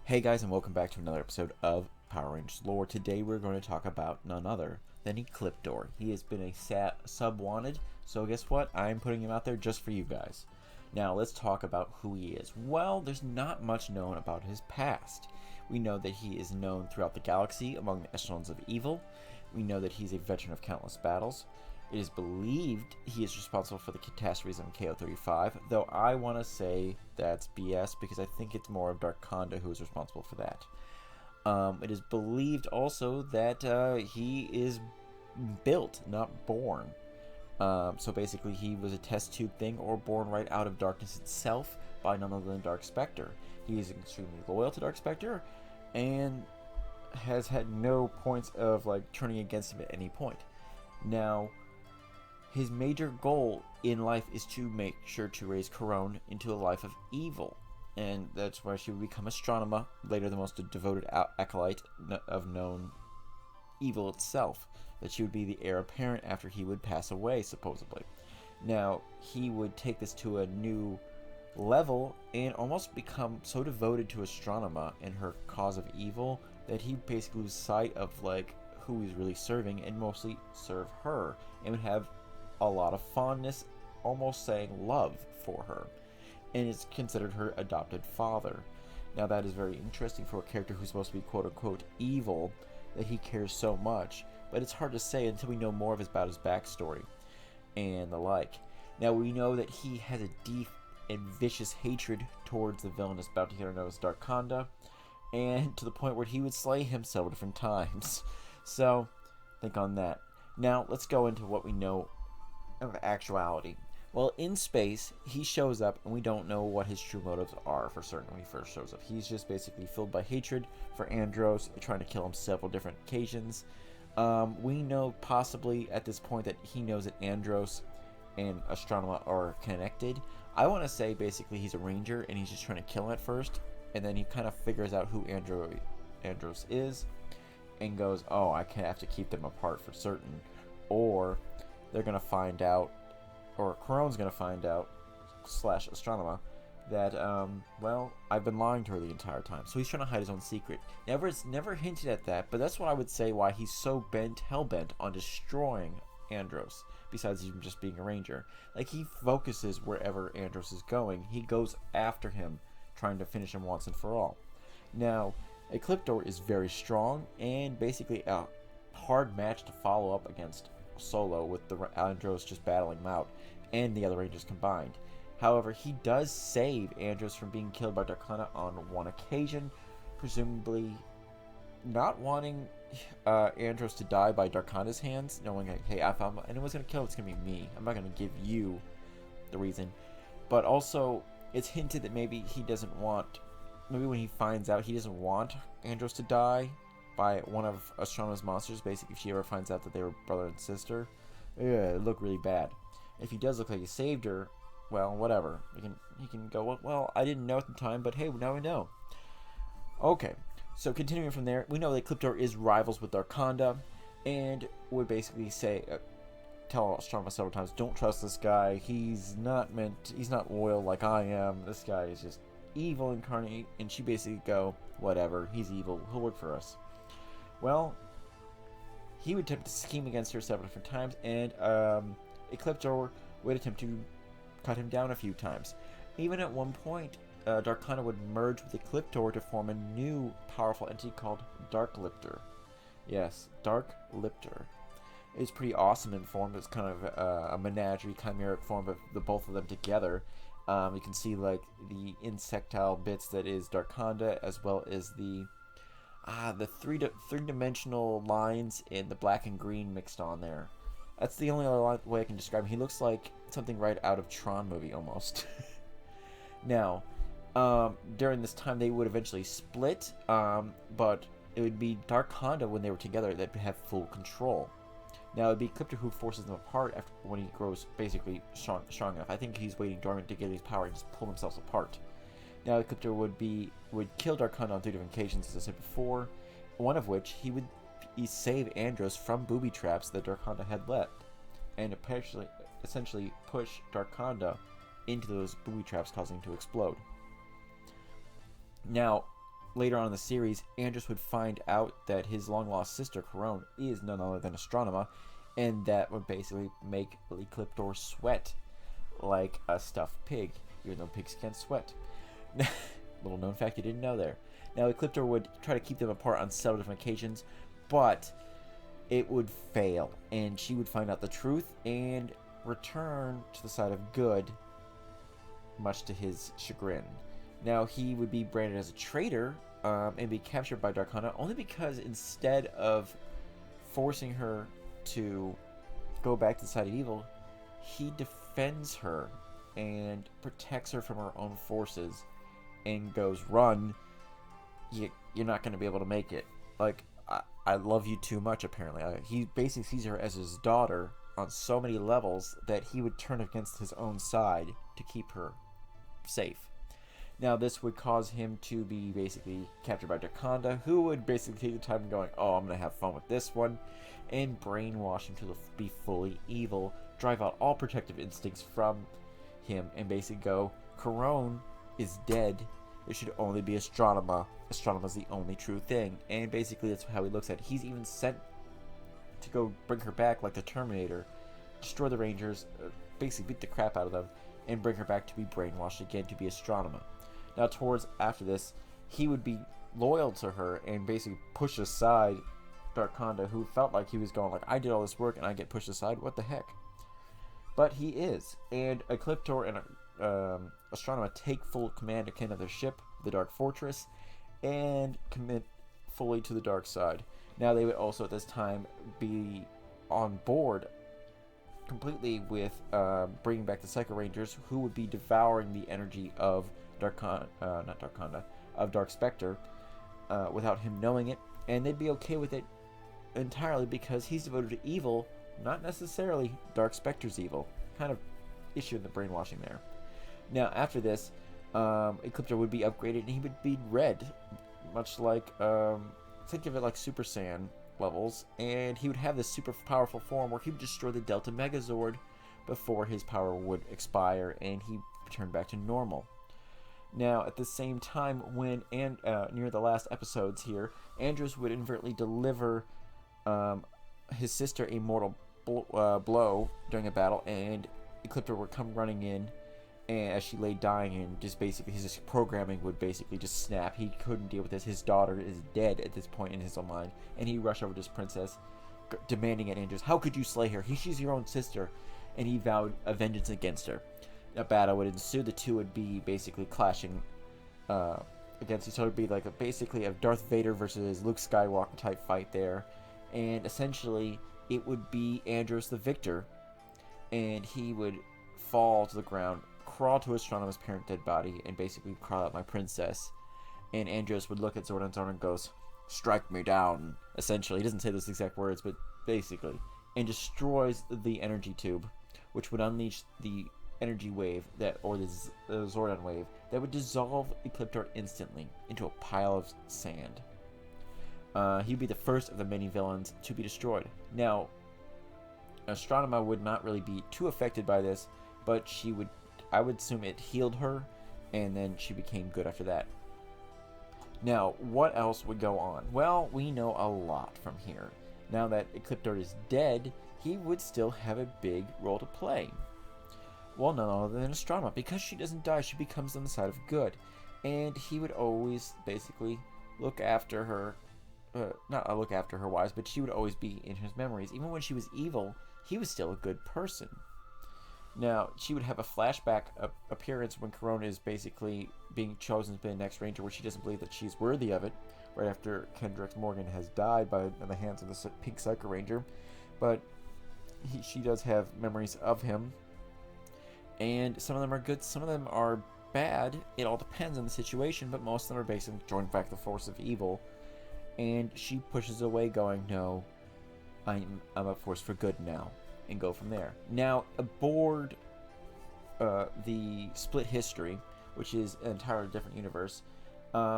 Hey guys, and welcome back to another episode of Power Rangers Lore. Today we're going to talk about none other than Ecliptor. He has been a sub-wanted, so guess what? I'm putting him out there just for you guys. Now let's talk about who he is. Well, there's not much known about his past. We know that he is known throughout the galaxy among the echelons of evil. We know that he's a veteran of countless battles. It is believed he is responsible for the catastrophes on KO-35, though I want to say that's BS because I think it's more of Darkonda who is responsible for that. It is believed also that he is built, not born. So basically he was a test tube thing or born right out of darkness itself by none other than Dark Spectre. He is extremely loyal to Dark Spectre and has had no points of like turning against him at any point. Now, his major goal in life is to make sure to raise Corone into a life of evil, and that's why she would become Astronema, later the most devoted acolyte of known evil itself, that she would be the heir apparent after he would pass away, supposedly. Now, he would take this to a new level and almost become so devoted to Astronema and her cause of evil that he basically lose sight of like who he's really serving and mostly serve her, and would have a lot of fondness, almost saying love for her, and is considered her adopted father. Now that is very interesting for a character who's supposed to be quote-unquote evil, that he cares so much, but it's hard to say until we know more about his backstory and the like. Now we know that he has a deep and vicious hatred towards the villainous bounty hunter known as Darkonda, and to the point where he would slay him several different times. So think on that. Now let's go into what we know of actuality. Well, in space, he shows up and we don't know what his true motives are for certain when he first shows up. He's just basically filled by hatred for Andros, trying to kill him several different occasions. We know possibly at this point that he knows that Andros and Astronema are connected. I want to say basically he's a ranger and he's just trying to kill him at first, and then he kind of figures out who Andros is and goes, oh, I have to keep them apart for certain, or they're going to find out, or Corone's going to find out, slash Astronema, that, well, I've been lying to her the entire time. So he's trying to hide his own secret. It's never hinted at that, but that's what I would say why he's so hell-bent on destroying Andros, besides even just being a ranger. Like, he focuses wherever Andros is going. He goes after him, trying to finish him once and for all. Now, Ecliptor is very strong, and basically a hard match to follow up against solo, with the Andros just battling him out and the other Rangers combined. However, he does save Andros from being killed by Darkonda on one occasion, presumably not wanting Andros to die by Darkonda's hands, knowing like, hey, if anyone's going to kill him, it's going to be me. I'm not going to give you the reason. But also, it's hinted that maybe he doesn't want, maybe when he finds out he doesn't want Andros to die by one of Astronema's monsters, basically if she ever finds out that they were brother and sister, it look really bad. If he does look like he saved her, well, whatever. He can go, well, I didn't know at the time, but hey, now we know. Okay, so continuing from there, we know that Ecliptor is rivals with Darkonda, and would basically say, tell Astronema several times, don't trust this guy, he's not loyal like I am, this guy is just evil incarnate, and she basically go, whatever, he's evil, he'll work for us. Well, he would attempt to scheme against her several different times, and Ecliptor would attempt to cut him down a few times. Even at one point, Darkonda would merge with Ecliptor to form a new powerful entity called Darkliptor. Yes, Darkliptor. It's pretty awesome in form. It's kind of a menagerie, chimeric form of the both of them together. You can see like the insectile bits that is Darkonda, as well as the three-dimensional lines in the black and green mixed on there. That's the only other way I can describe him. He looks like something right out of Tron movie almost. Now, during this time they would eventually split, but it would be Darkonda when they were together that would have full control. Now it would be Ecliptor who forces them apart after when he grows basically strong enough. I think he's waiting dormant to get his power and just pull themselves apart. Now Ecliptor would kill Darkonda on 3 different occasions, as I said before, one of which he would save Andros from booby traps that Darkonda had left, and essentially push Darkonda into those booby traps, causing him to explode. Now, later on in the series, Andros would find out that his long-lost sister, Corone, is none other than Astronema, and that would basically make Ecliptor sweat like a stuffed pig, even though pigs can't sweat. Little known fact you didn't know there. Now, Ecliptor would try to keep them apart on several different occasions, but it would fail, and she would find out the truth and return to the side of good, much to his chagrin. Now, he would be branded as a traitor and be captured by Darkonda only because instead of forcing her to go back to the side of evil, he defends her and protects her from her own forces and goes, run, you're not going to be able to make it. Like, I love you too much, apparently. He basically sees her as his daughter on so many levels that he would turn against his own side to keep her safe. Now, this would cause him to be basically captured by Darkonda, who would basically take the time going, oh, I'm going to have fun with this one, and brainwash him to be fully evil, drive out all protective instincts from him, and basically go, Corone is dead. It should only be Astronema. Astronema's the only true thing. And basically that's how he looks at it. He's even sent to go bring her back like the Terminator, destroy the Rangers, basically beat the crap out of them, and bring her back to be brainwashed again to be Astronema. Now, towards after this, he would be loyal to her and basically push aside Darkonda, who felt like he was going like, I did all this work and I get pushed aside. What the heck? But he is. And Ecliptor and Astronema take full command again of their ship, the Dark Fortress, and commit fully to the dark side. Now, they would also at this time be on board completely with bringing back the Psycho Rangers, who would be devouring the energy of of Dark Spectre without him knowing it, and they'd be okay with it entirely because he's devoted to evil, not necessarily Dark Spectre's evil. Kind of issue in the brainwashing there. Now, after this, Ecliptor would be upgraded and he would be red, much like, think of it like Super Saiyan levels, and he would have this super powerful form where he would destroy the Delta Megazord before his power would expire and he returned back to normal. Now, at the same time, when near the last episodes here, Andros would inadvertently deliver his sister a mortal blow during a battle, and Ecliptor would come running in, and as she lay dying, and just basically his programming would basically just snap. He couldn't deal with this. His daughter is dead at this point in his own mind, and he rushed over to his princess, demanding at Andros, how could you slay her? She's your own sister, and he vowed a vengeance against her. A battle would ensue. The two would be basically clashing against each other. It would be like basically a Darth Vader versus Luke Skywalker type fight there, and essentially it would be Andros the victor, and he would fall to the ground, crawl to Astronema's parent dead body, and basically cry out, my princess. And Andros would look at Zordon and goes, strike me down. Essentially, he doesn't say those exact words, but basically, and destroys the energy tube, which would unleash the energy wave the Zordon wave that would dissolve Ecliptor instantly into a pile of sand. He'd be the first of the many villains to be destroyed. Now, Astronema would not really be too affected by this, but I would assume it healed her, and then she became good after that. Now, what else would go on? Well, we know a lot from here. Now that Ecliptor is dead, he would still have a big role to play. Well, none other than Astronema. Because she doesn't die, she becomes on the side of good. And he would always basically look after her. Not look after her wise, but she would always be in his memories. Even when she was evil, he was still a good person. Now, she would have a flashback appearance when Corone is basically being chosen to be the next Ranger, where she doesn't believe that she's worthy of it, right after Kendrix Morgan has died in the hands of the Pink Psycho Ranger. But she does have memories of him. And some of them are good, some of them are bad. It all depends on the situation, but most of them are basically joining back the force of evil. And she pushes away going, no, I'm a force for good now, and go from there. Now, aboard the Split History, which is an entirely different universe,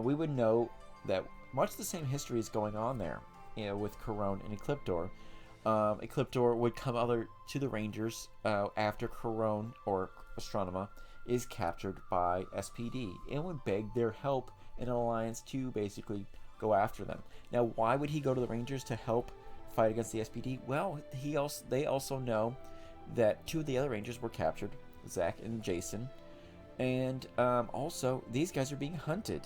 we would know that much the same history is going on there, with Corone and Ecliptor. Ecliptor would come to the Rangers after Corone, or Astronema, is captured by SPD, and would beg their help an alliance to basically go after them. Now, why would he go to the Rangers to help fight against the SPD? Well, they also know that 2 of the other Rangers were captured, Zach and Jason, and also these guys are being hunted.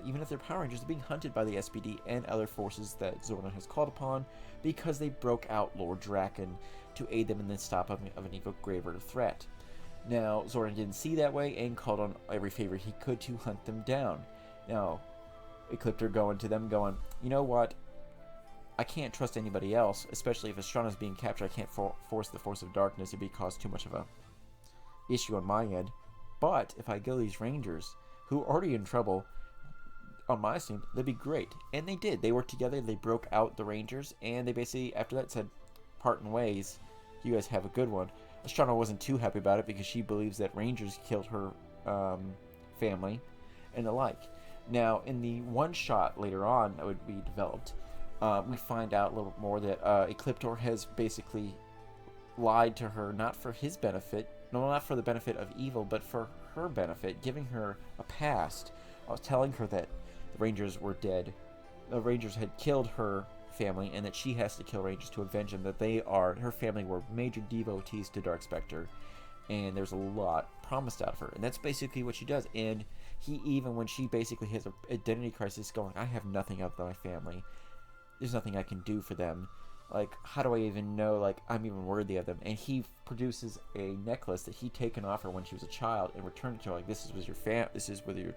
Even if they're Power Rangers, they're being hunted by the SPD and other forces that Zordon has called upon because they broke out Lord Draken to aid them in the stop of an even graver threat. Now, Zordon didn't see that way and called on every favor he could to hunt them down. Now, Ecliptor going to them going, you know what? I can't trust anybody else, especially if Estrana's being captured. I can't force the Force of Darkness. It'd be cause too much of a issue on my end. But if I go these Rangers, who are already in trouble, on my team, they'd be great. And they did. They worked together. They broke out the Rangers, and they basically, after that, said, parting ways. You guys have a good one. Estrana wasn't too happy about it because she believes that Rangers killed her family and the like. Now, in the one shot later on that would be developed, we find out a little bit more that Ecliptor has basically lied to her, not for his benefit, no, not for the benefit of evil, but for her benefit, giving her a past. I was telling her that the Rangers were dead. The Rangers had killed her family, and that she has to kill Rangers to avenge them. That her family were major devotees to Dark Spectre, and there's a lot promised out of her, and that's basically what she does. And he, even when she basically has an identity crisis, going, I have nothing other than my family. There's nothing I can do for them. Like, how do I even know, like, I'm even worthy of them? And he produces a necklace that he'd taken off her when she was a child and returned it to her, like, this is with your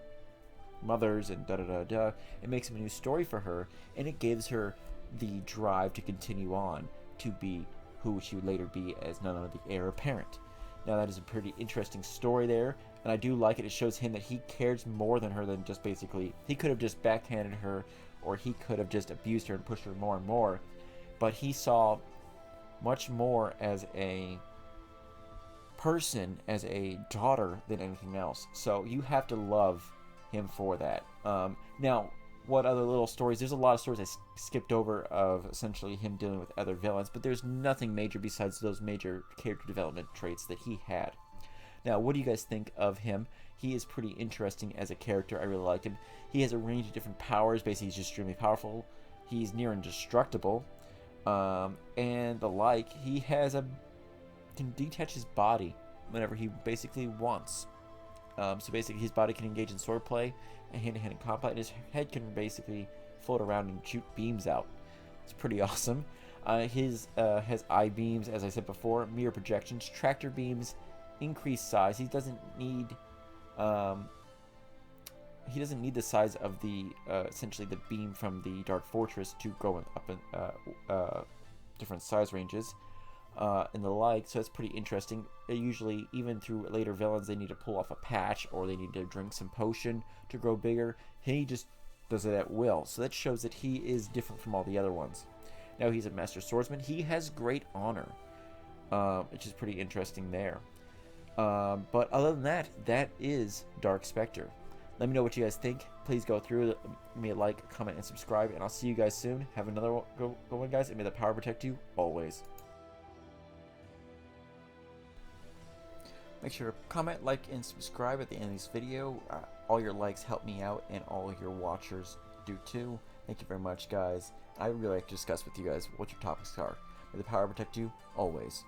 mothers and da-da-da-da. It makes him a new story for her, and it gives her the drive to continue on to be who she would later be as none other than the heir apparent. Now, that is a pretty interesting story there, and I do like it. It shows him that he cares more than her than just basically, he could have just backhanded her, or he could have just abused her and pushed her more and more, but he saw much more as a person, as a daughter, than anything else. So you have to love him for that. Now, what other little stories? There's a lot of stories I skipped over of essentially him dealing with other villains, but there's nothing major besides those major character development traits that he had. Now, what do you guys think of him? He is pretty interesting as a character. I really liked him. He has a range of different powers. Basically, he's just extremely powerful. He's near indestructible, and the like. He can detach his body whenever he basically wants. So basically, his body can engage in swordplay and hand-to-hand combat, and his head can basically float around and shoot beams out. It's pretty awesome. His has eye beams, as I said before, mirror projections, tractor beams, increased size. He doesn't need the size of the essentially the beam from the Dark Fortress to go up in different size ranges. And the like, so it's pretty interesting. Usually, even through later villains, they need to pull off a patch or they need to drink some potion to grow bigger. He just does it at will, so that shows that he is different from all the other ones. Now, he's a master swordsman. He has great honor, which is pretty interesting there. But other than that, that is Dark Spectre. Let me know what you guys think. Please go through, give me a like, comment, and subscribe, and I'll see you guys soon. Have another good one, guys, and may the power protect you always. Make sure to comment, like, and subscribe at the end of this video. All your likes help me out, and all your watchers do too. Thank you very much, guys. I would really like to discuss with you guys what your topics are. May the power protect you always.